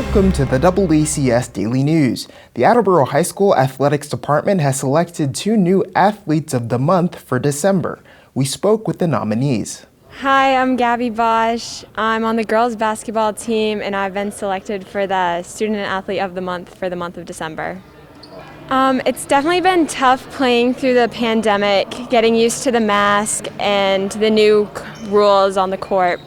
Welcome to the DoubleACS Daily News. The Attleboro High School Athletics Department has selected 2 new Athletes of the Month for December. We spoke with the nominees. Hi, I'm Gabby Bosch. I'm on the girls basketball team and I've been selected for the Student Athlete of the Month for the month of December. It's definitely been tough playing through the pandemic, getting used to the mask and the new rules on the court.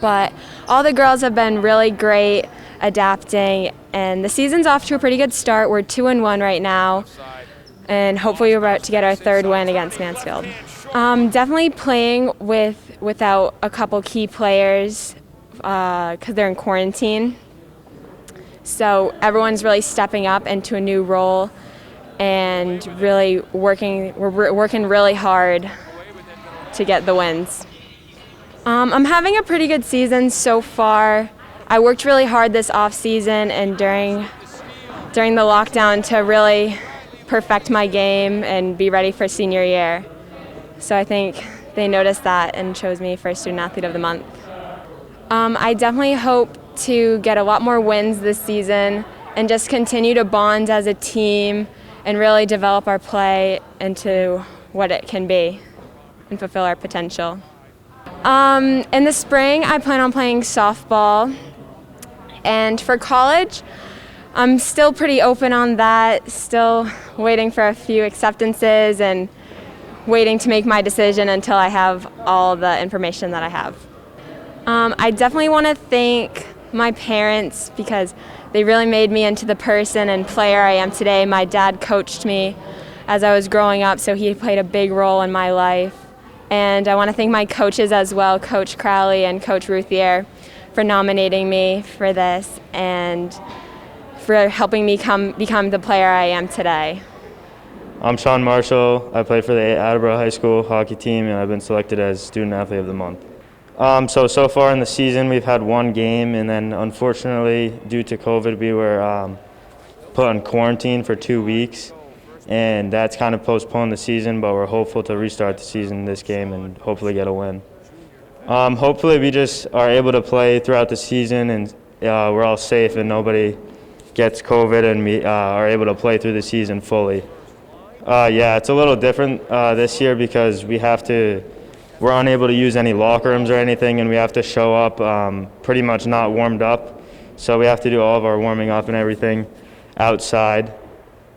But all the girls have been really great adapting, and the season's off to a pretty good start. We're 2-1 right now, and hopefully we're about to get our 3rd win against Mansfield. Definitely playing without a couple key players because they're in quarantine. So everyone's really stepping up into a new role and really working. We're working really hard to get the wins. I'm having a pretty good season so far. I worked really hard this off season and during the lockdown to really perfect my game and be ready for senior year. So I think they noticed that and chose me for Student Athlete of the Month. I definitely hope to get a lot more wins this season and just continue to bond as a team and really develop our play into what it can be and fulfill our potential. In the spring, I plan on playing softball, and for college, I'm still pretty open on that, still waiting for a few acceptances and waiting to make my decision until I have all the information that I have. I definitely want to thank my parents because they really made me into the person and player I am today. My dad coached me as I was growing up, so he played a big role in my life. And I want to thank my coaches as well, Coach Crowley and Coach Routhier, for nominating me for this and for helping me become the player I am today. I'm Sean Marshall. I play for the Attleboro High School hockey team, and I've been selected as Student Athlete of the Month. So far in the season, we've had 1 game, and then unfortunately, due to COVID, we were put on quarantine for 2 weeks. And that's kind of postponed the season, but we're hopeful to restart the season this game and hopefully get a win. Hopefully we just are able to play throughout the season and we're all safe and nobody gets COVID and we are able to play through the season fully. Yeah, it's a little different this year because we're unable to use any locker rooms or anything, and we have to show up pretty much not warmed up. So we have to do all of our warming up and everything outside.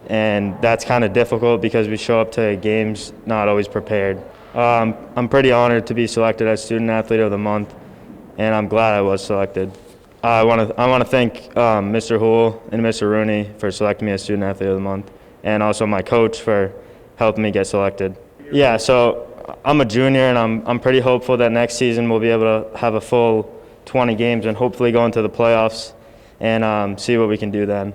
And that's kind of difficult because we show up to games not always prepared. I'm pretty honored to be selected as Student Athlete of the Month, and I'm glad I was selected. I want to thank Mr. Houle and Mr. Rooney for selecting me as Student Athlete of the Month, and also my coach for helping me get selected. Yeah, so I'm a junior, and I'm pretty hopeful that next season we'll be able to have a full 20 games and hopefully go into the playoffs and see what we can do then.